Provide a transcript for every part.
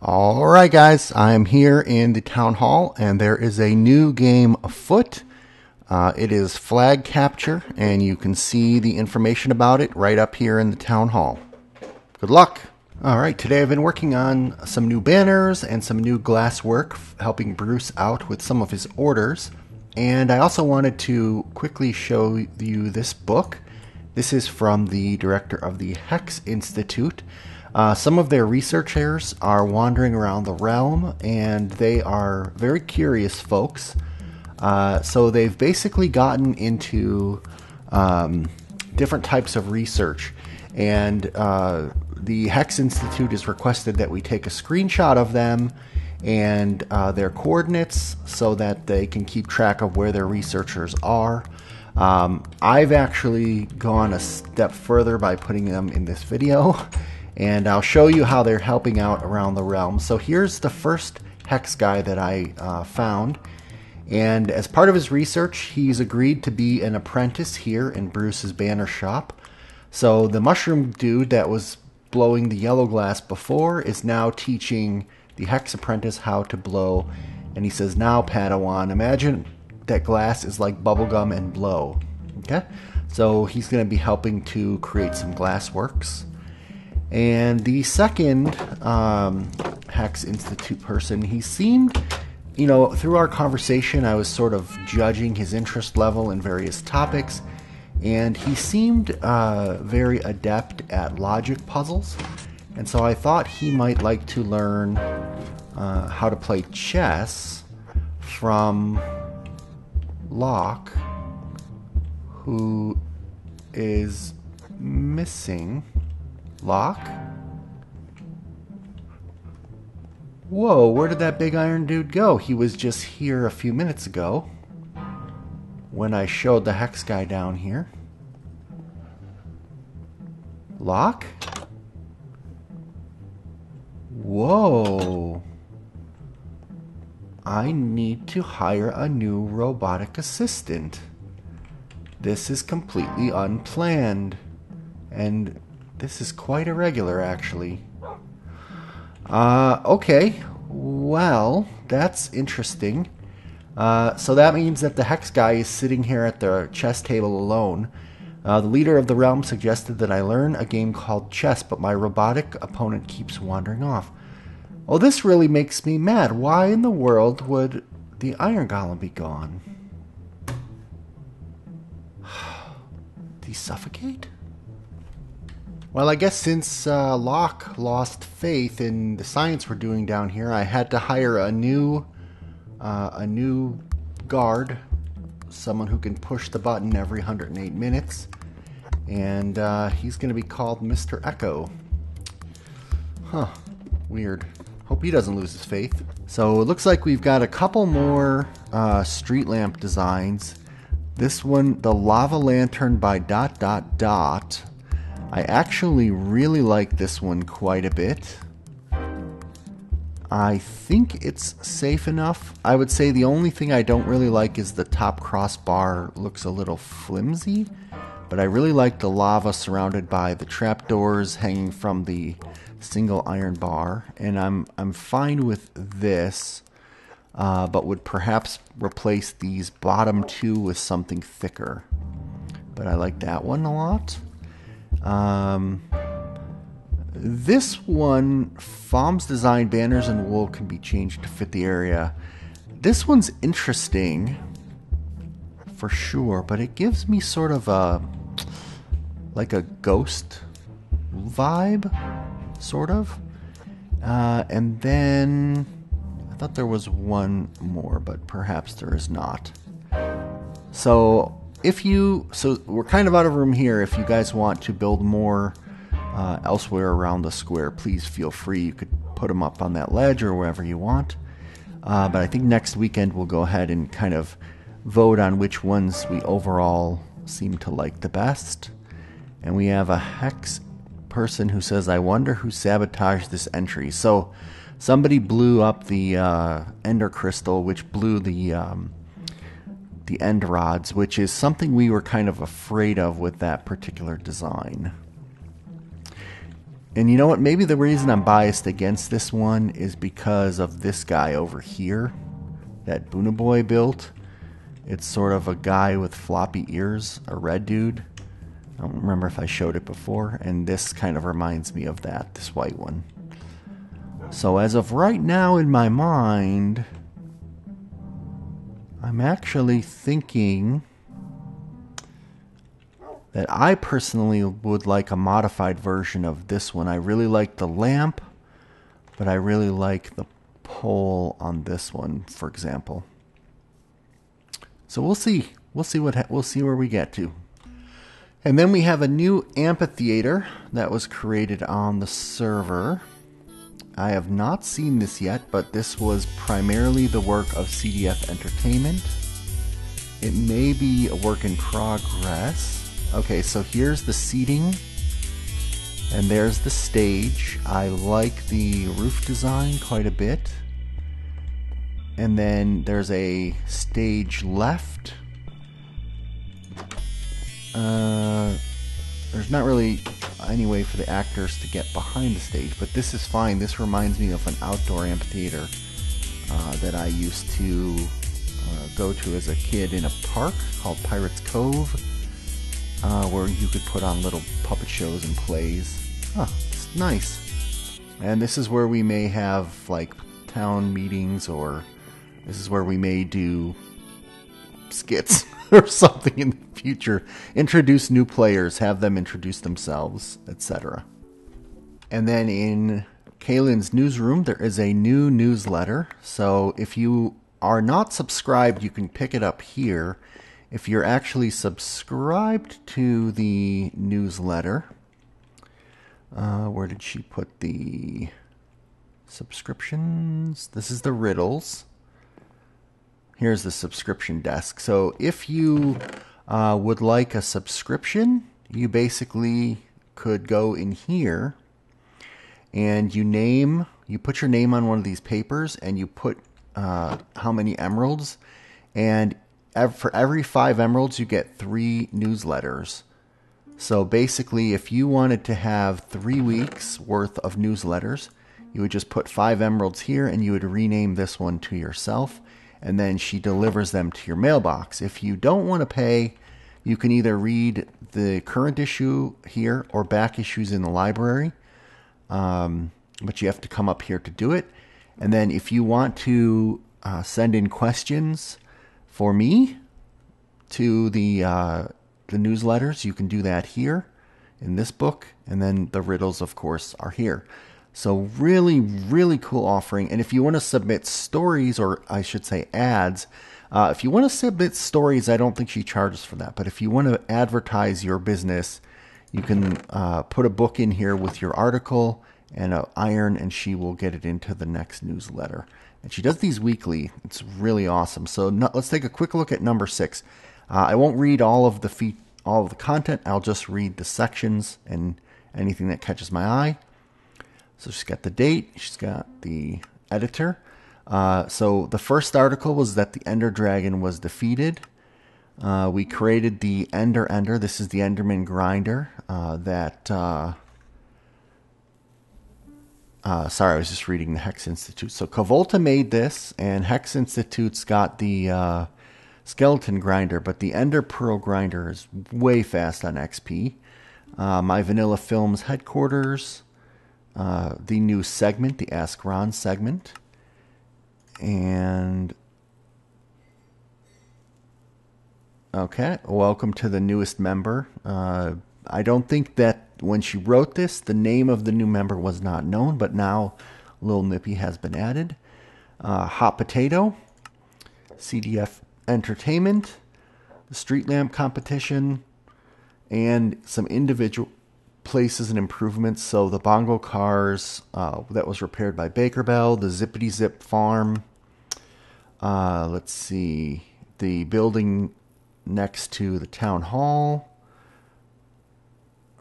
All right, guys, I'm here in the town hall, and there is a new game afoot. It is flag capture, and you can see the information about it right up here in the town hall. Good luck. All right, today I've been working on some new banners and some new glass work, helping Bruce out with some of his orders. And I also wanted to quickly show you this book. This is from the director of the Hex Institute. Some of their researchers are wandering around the realm, and they are very curious folks. So they've basically gotten into different types of research, and the Hex Institute has requested that we take a screenshot of them and their coordinates so that they can keep track of where their researchers are. I've actually gone a step further by putting them in this video, and I'll show you how they're helping out around the realm. So here's the first Hex guy that I found, and as part of his research, he's agreed to be an apprentice here in Bruce's banner shop. So the mushroom dude that was blowing the yellow glass before is now teaching the Hex apprentice how to blow, and he says, "Now, Padawan, imagine that glass is like bubblegum and blow." Okay, so he's going to be helping to create some glass works. And the second Hex Institute person, he seemed, through our conversation, I was sort of judging his interest level in various topics, and he seemed very adept at logic puzzles. And so I thought he might like to learn how to play chess from Locke, who is missing. Locke? Whoa, where did that big iron dude go? He was just here a few minutes ago when I showed the Hex guy down here. Locke? Whoa. I need to hire a new robotic assistant. This is completely unplanned. And this is quite irregular, actually. Okay. Well, that's interesting. So that means that the Hex guy is sitting here at the chess table alone. The leader of the realm suggested that I learn a game called chess, but my robotic opponent keeps wandering off. Oh, this really makes me mad. Why in the world would the Iron Golem be gone? Did he suffocate? Well, I guess since Locke lost faith in the science we're doing down here, I had to hire a new guard, someone who can push the button every 108 minutes, and he's going to be called Mr. Echo. Huh, weird. Hope he doesn't lose his faith. So it looks like we've got a couple more street lamp designs. This one, the lava lantern by ... I actually really like this one quite a bit. I think it's safe enough. I would say the only thing I don't really like is the top crossbar looks a little flimsy, but I really like the lava surrounded by the trapdoors hanging from the single iron bar, and I'm fine with this, but would perhaps replace these bottom two with something thicker. But I like that one a lot. This one, Fom's design banners and wool can be changed to fit the area. This one's interesting for sure, but it gives me sort of like a ghost vibe, sort of. And then I thought there was one more, but perhaps there is not. So we're kind of out of room here. If you guys want to build more elsewhere around the square, please feel free. You could put them up on that ledge or wherever you want. But I think next weekend we'll go ahead and kind of vote on which ones we overall seem to like the best. And we have a Hex person who says, "I wonder who sabotaged this entry." So somebody blew up the ender crystal, which blew the end rods, which is something we were kind of afraid of with that particular design. And you know what? Maybe the reason I'm biased against this one is because of this guy over here that Boonaboy built. It's sort of a guy with floppy ears, a red dude. I don't remember if I showed it before, and this kind of reminds me of that, this white one. So as of right now in my mind, I'm actually thinking that I personally would like a modified version of this one. I really like the lamp, but I really like the pole on this one, for example. So we'll see. We'll see where we get to. And then we have a new amphitheater that was created on the server. I have not seen this yet, but this was primarily the work of CDF Entertainment. It may be a work in progress. Okay, so here's the seating, and there's the stage. I like the roof design quite a bit. And then there's a stage left. There's not really any way for the actors to get behind the stage, but this is fine. This reminds me of an outdoor amphitheater that I used to go to as a kid in a park called Pirates Cove, where you could put on little puppet shows and plays. It's nice. And this is where we may have like town meetings, or this is where we may do skits or something in the future. Introduce new players, have them introduce themselves, etc. And then in Kaylin's newsroom, there is a new newsletter. So if you are not subscribed, you can pick it up here. If you're actually subscribed to the newsletter, where did she put the subscriptions? This is the riddles. Here's the subscription desk. So if you would like a subscription, you basically could go in here and you put your name on one of these papers, and you put how many emeralds, and for every 5 emeralds you get 3 newsletters. So basically, if you wanted to have 3 weeks worth of newsletters, you would just put 5 emeralds here, and you would rename this one to yourself, and then she delivers them to your mailbox. If you don't want to pay, you can either read the current issue here or back issues in the library, but you have to come up here to do it. And then if you want to send in questions for me to the newsletters, you can do that here in this book, and then the riddles, of course, are here. So really, really cool offering. And if you want to submit stories, or I should say ads, if you want to submit stories, I don't think she charges for that. But if you want to advertise your business, you can put a book in here with your article and an iron, and she will get it into the next newsletter. And she does these weekly. It's really awesome. So let's take a quick look at number 6. I won't read all of the content. I'll just read the sections and anything that catches my eye. So she's got the date. She's got the editor. So the first article was that the Ender Dragon was defeated. We created the Ender. This is the Enderman grinder sorry, I was just reading the Hex Institute. So Kavolta made this, and Hex Institute's got the skeleton grinder, but the Ender Pearl grinder is way fast on XP. My Vanilla Films headquarters. The new segment, the Ask Ron segment. And okay, welcome to the newest member. I don't think that when she wrote this, the name of the new member was not known, but now Lil Nippy has been added. Hot Potato, CDF Entertainment, the Street Lamp competition, and some individual places and improvements. So the bongo cars that was repaired by Baker Bell, the Zippity Zip farm. Let's see, the building next to the town hall.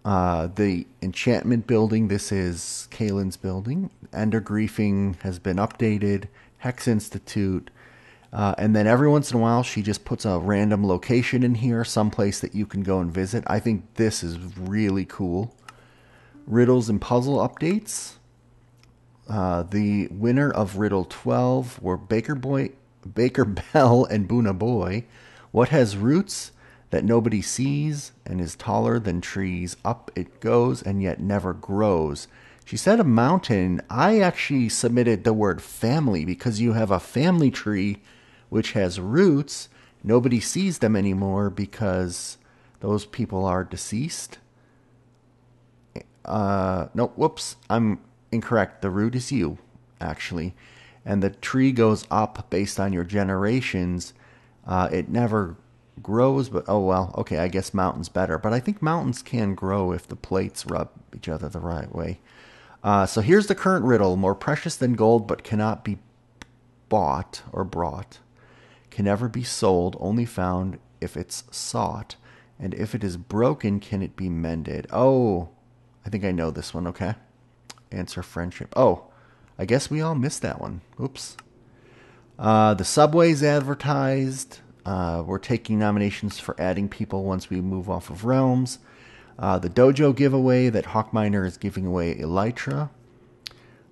The enchantment building. This is Kaylin's building. Ender Griefing has been updated. Hex Institute. And then every once in a while, she just puts a random location in here, someplace that you can go and visit. I think this is really cool. riddles and puzzle updates. The winner of Riddle 12 were Baker Bell, and Boona Boy. What has roots that nobody sees and is taller than trees? Up it goes and yet never grows. She said a mountain. I actually submitted the word family because you have a family tree which has roots. Nobody sees them anymore because those people are deceased. No, whoops. I'm incorrect. The root is you, actually. And the tree goes up based on your generations. It never grows, but oh well. Okay, I guess mountains better. But I think mountains can grow if the plates rub each other the right way. So here's the current riddle. More precious than gold, but cannot be bought or brought. Can never be sold, only found if it's sought. And if it is broken, can it be mended? Oh, I think I know this one, okay. Answer friendship. Oh, I guess we all missed that one. Oops. The Subway's advertised. We're taking nominations for adding people once we move off of Realms. The Dojo giveaway that Hawkminer is giving away Elytra.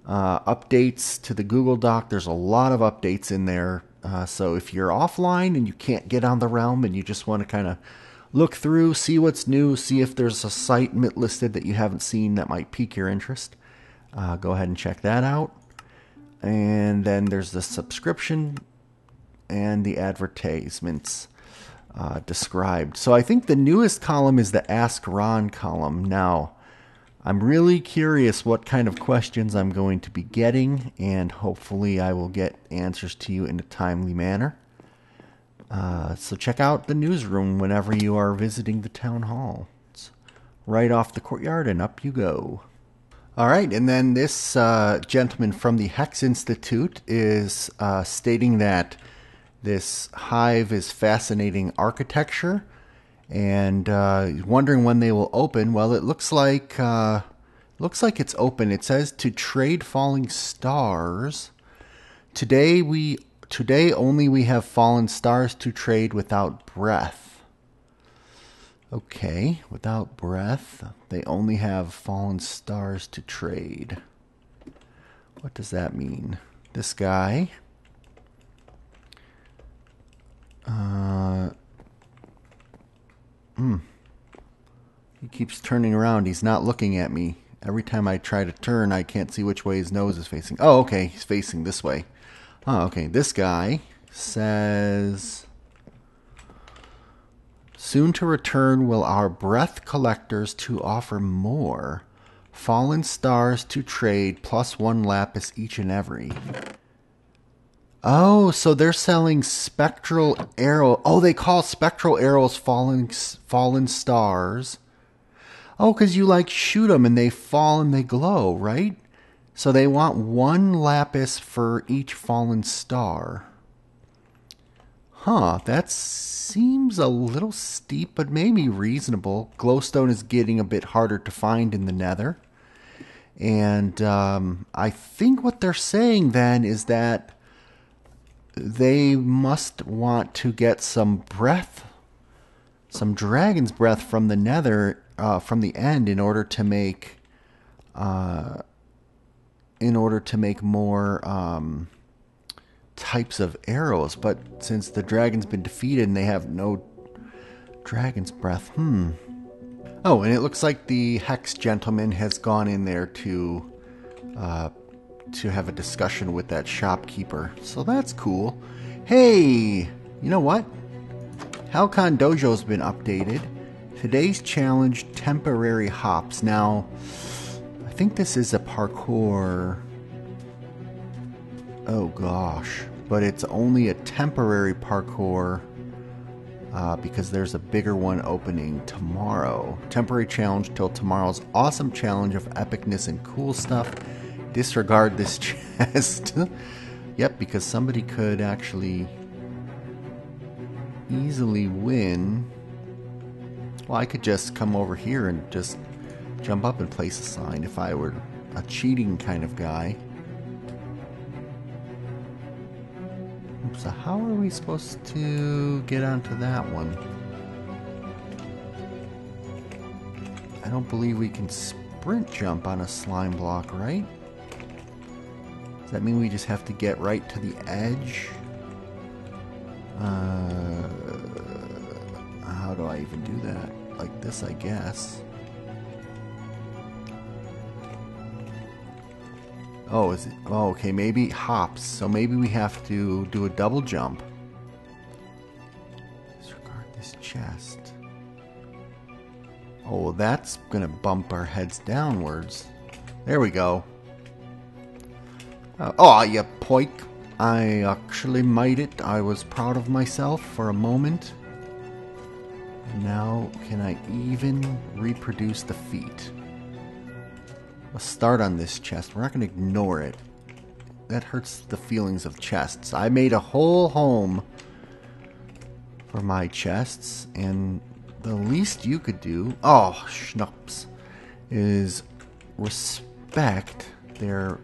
Updates to the Google Doc. There's a lot of updates in there. So if you're offline and you can't get on the Realm and you just want to kind of look through, see what's new, see if there's a site listed that you haven't seen that might pique your interest, go ahead and check that out. And then there's the subscription and the advertisements described. So I think the newest column is the Ask Ron column. Now, I'm really curious what kind of questions I'm going to be getting, and hopefully I will get answers to you in a timely manner. So check out the newsroom whenever you are visiting the town hall. It's right off the courtyard and up you go. All right, and then this gentleman from the Hex Institute is stating that this hive is fascinating architecture and wondering when they will open. Well, it looks like it's open. It says to trade falling stars. Today only we have fallen stars to trade without breath. Okay, without breath, they only have fallen stars to trade. What does that mean? This guy. He keeps turning around. He's not looking at me. Every time I try to turn, I can't see which way his nose is facing. Oh, okay, he's facing this way. Oh, okay, this guy says, soon to return will our breath collectors to offer more. Fallen stars to trade, plus 1 lapis each and every. Oh, so they're selling spectral arrow. Oh, they call spectral arrows fallen stars. Oh, because you like shoot them and they fall and they glow, right? So they want 1 lapis for each fallen star. Huh, that seems a little steep, but maybe reasonable. Glowstone is getting a bit harder to find in the Nether. And I think what they're saying then is that they must want to get some breath, some dragon's breath from the Nether, from the end, in order to make more types of arrows. But since the dragon's been defeated and they have no dragon's breath, Oh, and it looks like the Hex gentleman has gone in there to have a discussion with that shopkeeper. So that's cool. Hey, you know what? Halcon Dojo's been updated. Today's challenge, temporary hops. Now, I think this is a parkour. Oh gosh. But it's only a temporary parkour because there's a bigger one opening tomorrow. Temporary challenge till tomorrow's awesome challenge of epicness and cool stuff. Disregard this chest. Yep, because somebody could actually easily win. Well, I could just come over here and just jump up and place a sign if I were a cheating kind of guy. So how are we supposed to get onto that one? I don't believe we can sprint jump on a slime block, right? Does that mean we just have to get right to the edge? How do I even do that? Like this, I guess. Oh, is it? Oh, okay, maybe hops. So maybe we have to do a double jump. Disregard this chest. Oh, well, that's gonna bump our heads downwards. There we go. Oh, you poik. I actually made it. I was proud of myself for a moment. And now, can I even reproduce the feat? Let's start on this chest. We're not going to ignore it. That hurts the feelings of chests. I made a whole home for my chests, and the least you could do, oh, schnapps, is respect their...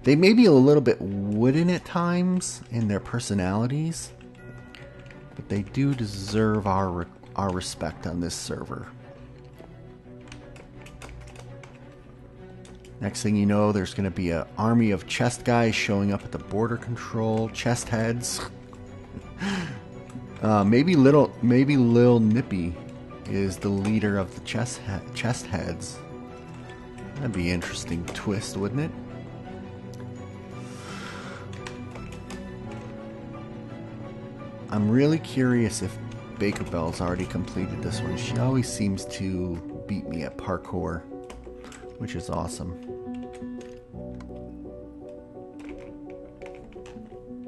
They may be a little bit wooden at times in their personalities, but they do deserve our respect on this server. Next thing you know, there's going to be an army of chest guys showing up at the border control. Chest heads. Maybe Lil Nippy is the leader of the chest heads. That'd be an interesting twist, wouldn't it? I'm really curious if Baker Bell's already completed this one. She always seems to beat me at parkour, which is awesome.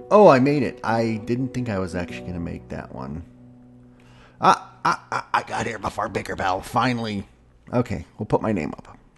Oh, I made it. I didn't think I was actually going to make that one. I got here before Baker Bell, finally. Okay, we'll put my name up.